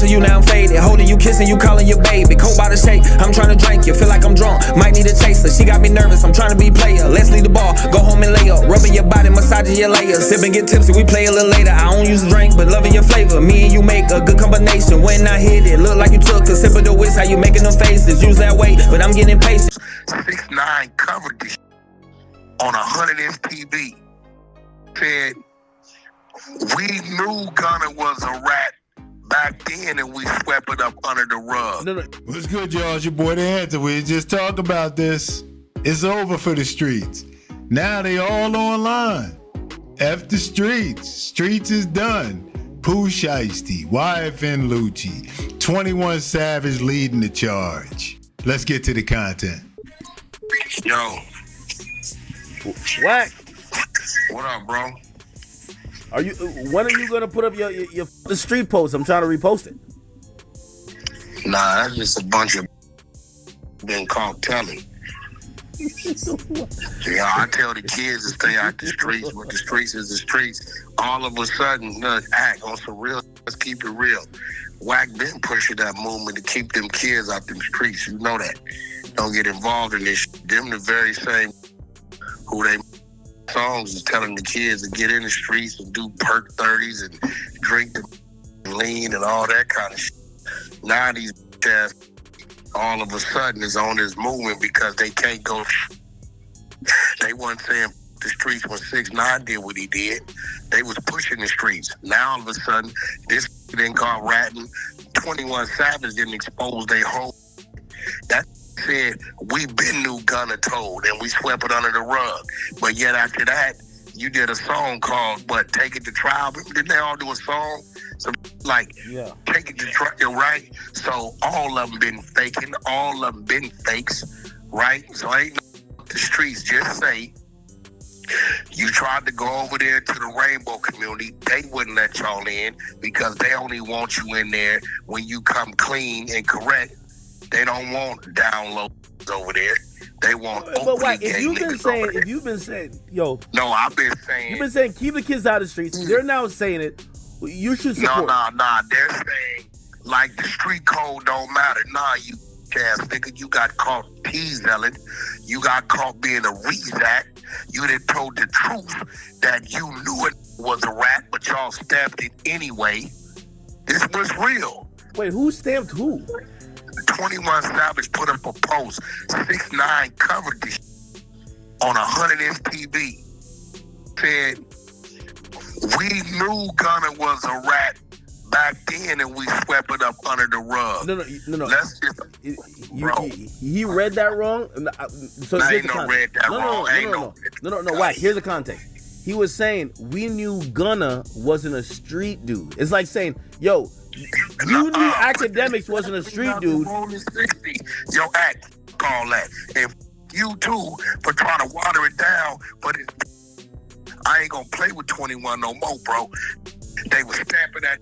missing you, now I'm faded. Holding you, kissing you, calling you baby. Cold by the shake, I'm trying to drink you. Feel like I'm drunk, might need a chaser. She got me nervous, I'm trying to be player. Let's leave the bar, go home and lay up. Rubbing your body, massaging your layers. Sip and get tipsy, we play a little later. I don't use a drink, but loving your flavor. Me and you make a good combination. When I hit it, look like you took a sip of the whisk. How you making them faces? Use that weight, but I'm getting impatient. 6ix9ine covered this on 100 MPB. Said, we knew Gunna was a rat back then and we swept it up under the rug. What's good, y'all? It's your boy, The Answer. We just talked about this. It's over for the streets. Now they all online. F the streets. Streets is done. Pooh, Sheisty, YFN Lucci, 21 Savage leading the charge. Let's get to the content. Yo. Wack. What up, bro? When are you gonna put up the street post? I'm trying to repost it. Nah, that's just a bunch of been caught telling. Yeah, I tell the kids to stay out the streets, but the streets is the streets. All of a sudden, act on some real. Let's keep it real. Wack been pushing that movement to keep them kids out them streets. You know that. Don't get involved in this. Them the very same who they songs is telling the kids to get in the streets and do perk 30s and drink the lean and all that kind of shit. Now these ass all of a sudden is on this movement because they can't go. They wasn't saying the streets when 6ix9ine did what he did. They was pushing the streets. Now all of a sudden, this then called ratting. 21 Savage didn't expose their whole. That said, we been knew Gunna told and we swept it under the rug. But yet after that, you did a song called Take It to Trial. Didn't they all do a song? So Take It to Trial, right? So all of them been faking, all of them been fakes, right? So ain't no the streets just say you tried to go over there to the rainbow community. They wouldn't let y'all in because they only want you in there when you come clean and correct. They don't want downloads over there. They want. But Wack, if you've been saying, yo. No, I've been saying. You've been saying keep the kids out of the streets. They're now saying it. You should support. No. They're saying like the street code don't matter. Nah, you ass nigga, you got caught teaselling. You got caught being a rezac. You done told the truth that you knew it was a rat, but y'all stamped it anyway. This was real. Wait, who stamped who? 21 Savage put up a post. 6ix9ine covered this on 100 MPB. Said, we knew Gunna was a rat back then and we swept it up under the rug. No. Let's just, he read that wrong. So I ain't no read that wrong. No. Wack, here's the context. He was saying, we knew Gunna wasn't a street dude. It's like saying, yo, you knew Academics wasn't a street dude. Yo, act, call that. And you too for trying to water it down, but I ain't gonna play with 21 no more, bro. They was stamping that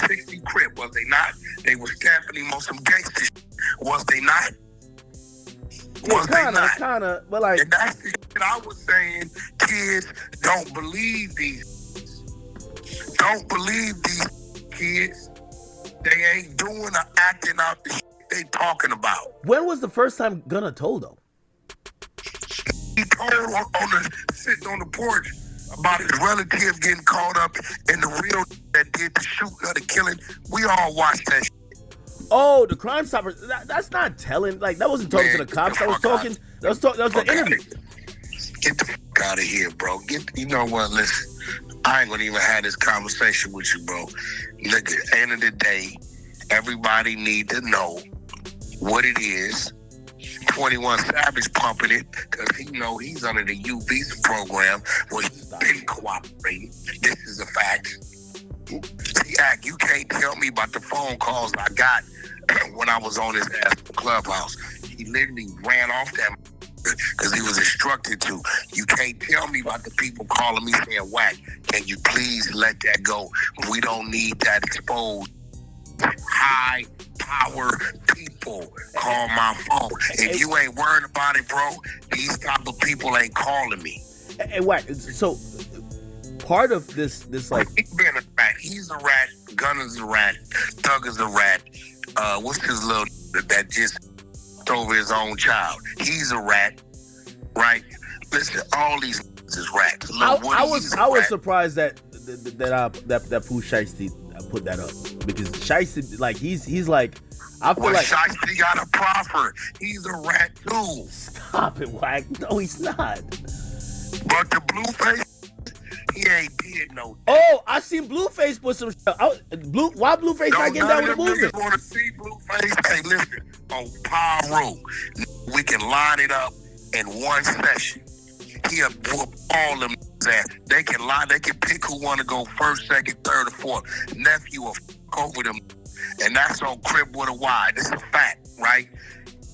60 Crip, was they not? They was stamping him on some gangster shit, was they not? Was they not? Kinda, but like. And that's the shit I was saying. Kids don't believe these. Don't believe these kids. They ain't doing or acting out the shit they talking about. When was the first time Gunna told though? He told sitting on the porch about his relative getting caught up in the real that did the shooting or the killing. We all watched that shit. Oh, the Crime Stoppers. That's not telling. Like that wasn't talking to the cops. That was the interview. Get the fuck out of here, bro. You know what? Listen. I ain't gonna even have this conversation with you, bro. Look, at the end of the day, everybody need to know what it is. 21 Savage pumping it because he know he's under the U visa program where he's been cooperating. This is a fact. See, Act, you can't tell me about the phone calls I got when I was on his ass Clubhouse. He literally ran off that because he was instructed to. You can't tell me about the people calling me saying, Wack, can you please let that go? We don't need that exposed. High power people call my phone. If you ain't worried about it, bro, these type of people ain't calling me. Hey, Wack, so part of this like... He's being a rat. rat. He's a rat. Gunner's a rat. Thug is a rat. What's this little that just over his own child? He's a rat, right? Listen, all these is rats. I was surprised that Pooh Sheisty put that up, because Sheisty, like he's like, I feel like Sheisty got a proffer. He's a rat too. Stop it, Wack. No, he's not. But the Blueface, he ain't did no. Oh, I seen Blueface put some. Why Blueface not getting down with the movement? Want to see Blueface? Hey, listen, on Pyro, we can line it up in one session. He'll whoop all them ass. They can line. They can pick who want to go first, second, third, or fourth. Nephew will over them, and that's on Crib with a Y. This is a fact, right?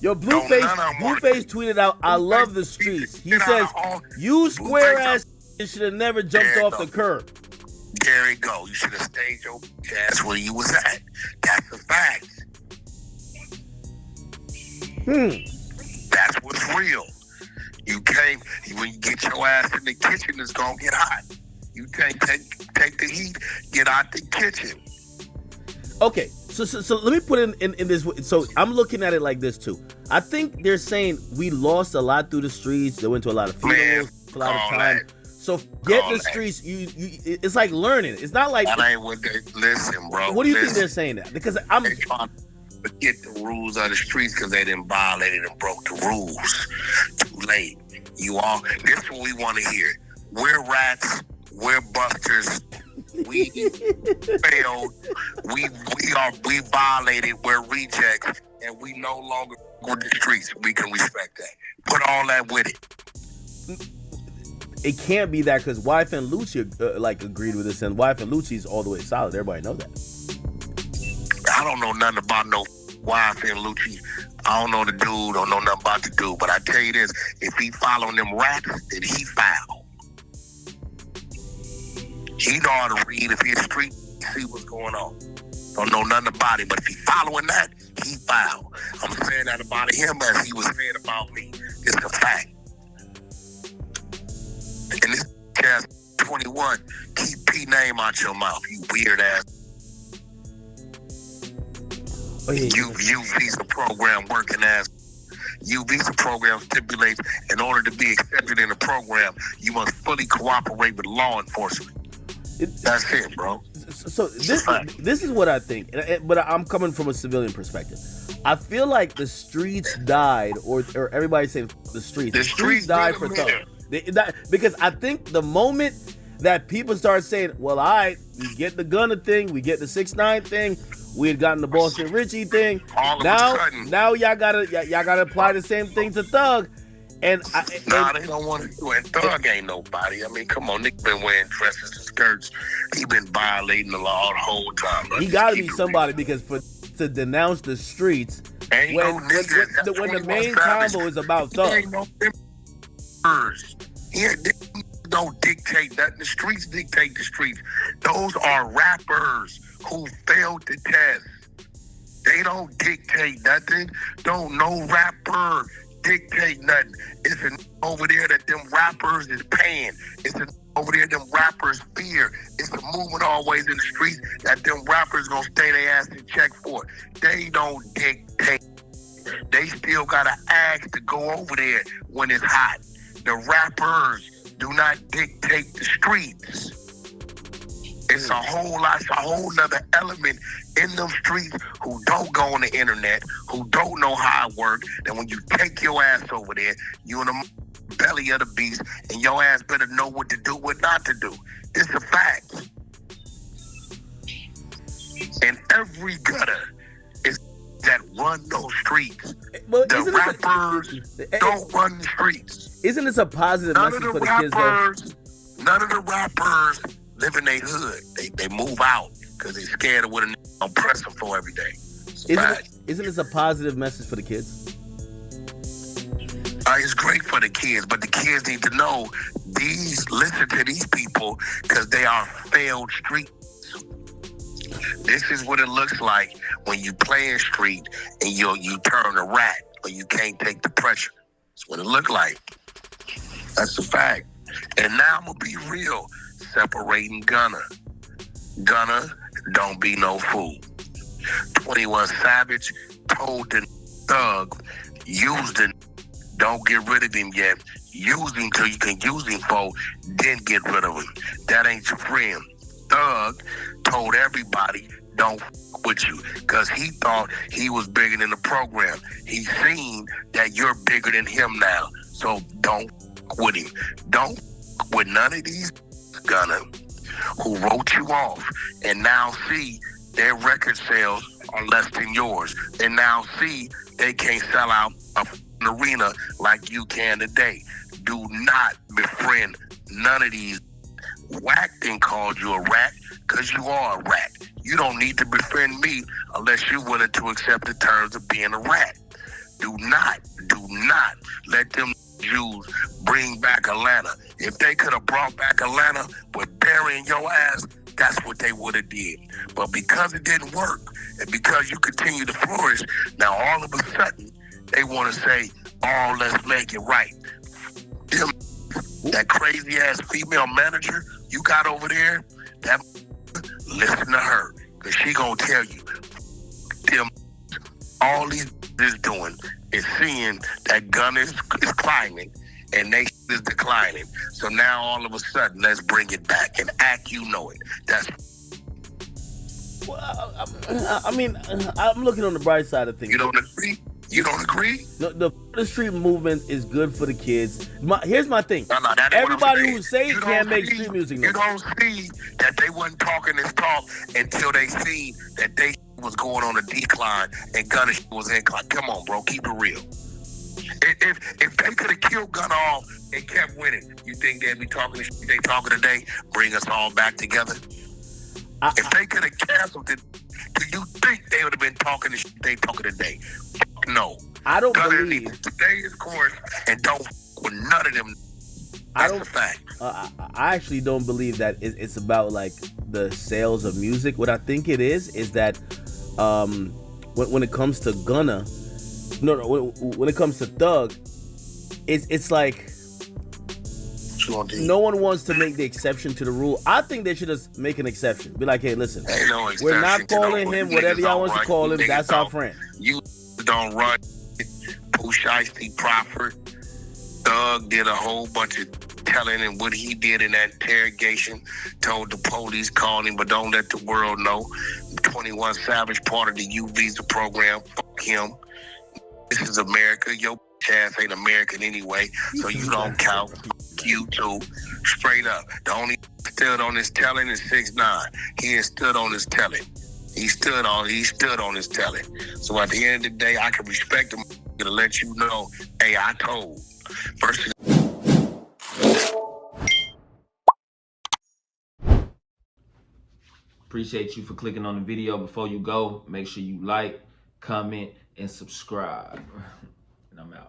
Yo, Blueface tweeted out, "I love the streets." He says, "You square ass should have never jumped off the curb." There you go. You should have stayed your ass where you was at. That's a fact. That's what's real. You can't, when you get your ass in the kitchen, it's gonna get hot. You can't take the heat, get out the kitchen. Okay, so let me put in this. So I'm looking at it like this too. I think they're saying we lost a lot through the streets. They went to a lot of funerals, a lot of time. So get the streets. You it's like learning. It's not like. That ain't what they listen, bro. What do you think they're saying that? Because they trying to forget the rules of the streets because they didn't violate it and broke the rules. Too late. You all. This is what we want to hear. We're rats. We're busters. We failed. We violated. We're rejects, and we no longer go to the streets. We can respect that. Put all that with it. It can't be that, because Wife and Lucci agreed with this, and Wife and Lucci's all the way solid. Everybody know that. I don't know nothing about no Wife and Lucci. I don't know the dude. Don't know nothing about the dude. But I tell you this: if he following them rats, then he foul. He know how to read. If he in the street, see what's going on. Don't know nothing about him, but if he following that, he foul. I'm saying that about him as he was saying about me. It's a fact. And this cast 21, keep P name out your mouth, you weird ass. Oh, yeah. You visa program working ass. You visa program stipulates in order to be accepted in the program, you must fully cooperate with law enforcement. That's it, bro. So this is what I think, but I'm coming from a civilian perspective. I feel like the streets died, or everybody's saying the streets. The streets died for Thug. Because I think the moment that people start saying, well, all right, we get the Gunna thing, we get the 6ix9ine thing, we had gotten the Boston Richie thing. Now y'all gotta apply the same thing to Thug. They don't want to do it. Thug ain't nobody. I mean, come on, Nick been wearing dresses and skirts. He been violating the law the whole time. He gotta be somebody, because to denounce the streets when the main combo is about Thug. He ain't no don't dictate nothing. The streets dictate the streets. Those are rappers who failed the test. They don't dictate nothing. Don't no rapper dictate nothing. It's an over there that them rappers is paying. It's an over there them rappers fear. It's a movement always in the streets that them rappers gonna stay their ass in check for. They don't dictate. They still gotta ask to go over there when it's hot. The rappers do not dictate the streets. It's a whole nother element in them streets who don't go on the internet, who don't know how it works. And when you take your ass over there, you in the belly of the beast, and your ass better know what to do, what not to do. It's a fact. And every gutter is that run those streets. Well, the rappers don't run the streets. Isn't this a positive message for the kids, though? None of the rappers live in their hood. They move out because they scared of what a nigga gonna press them for every day. Isn't this a positive message for the kids? It's great for the kids, but the kids need to know listen to these people because they are failed streets. This is what it looks like when you play in street and you turn a rat or you can't take the pressure. That's what it look like. That's a fact. And now I'm gonna be real, separating Gunna. Gunna, don't be no fool. 21 Savage told the thug, use the, don't get rid of him yet. Use him till you can use him for, then get rid of him. That ain't your friend. Thug told everybody, don't with you, because he thought he was bigger than the program. He's seen that you're bigger than him now, so don't with him. Don't with none of these Gunna who wrote you off and now see their record sales are less than yours, and now see they can't sell out an arena like you can today. Do not befriend none of these. Wack then called you a rat because you are a rat. You don't need to befriend me unless you're willing to accept the terms of being a rat. Do not let them Jews bring back Atlanta. If they could have brought back Atlanta with burying your ass, that's what they would have did. But because it didn't work, and because you continue to flourish, now all of a sudden, they want to say, oh, let's make it right. Them, that crazy ass female manager you got over there, that listen to her, because she gonna tell you, them, all these is doing is seeing that gun is climbing and they is declining. So now all of a sudden, let's bring it back and act you know it. That's. Well, I mean, I'm looking on the bright side of things. You don't agree? You don't agree? No, the street movement is good for the kids. Here's my thing. No, everybody who say it can't make street music. You don't see that they wasn't talking this talk until they see that they was going on a decline and Gunna was incline. Come on, bro, keep it real. If they could have killed Gunna off and kept winning, you think they'd be talking the shit they talking today? Bring us all back together. If they could have canceled it, do you think they would have been talking the shit they talking today? No. I don't Gunna believe. needs to stay his course and don't with none of them. That's a fact. I actually don't believe that it's about like the sales of music. What I think it is that when it comes to Gunna, when it comes to Thug, it's like no one wants to make the exception to the rule. I think they should just make an exception. Be like, hey, listen, we're not calling him whatever y'all want to call him. That's our friend. You don't run. Pooh, Sheisty, Prophet, Thug did a whole bunch of telling him what he did in that interrogation. Told the police, called him, but don't let the world know. 21 Savage, part of the U visa program. Fuck him. This is America. Your ass ain't American anyway, so you don't count. You too. Straight up. The only stood on his telling is 6ix9ine. He ain't stood on his telling. He stood on his telling. So at the end of the day, I can respect him to let you know, hey, I told. First. Appreciate you for clicking on the video. Before you go, make sure you like, comment, and subscribe. And I'm out.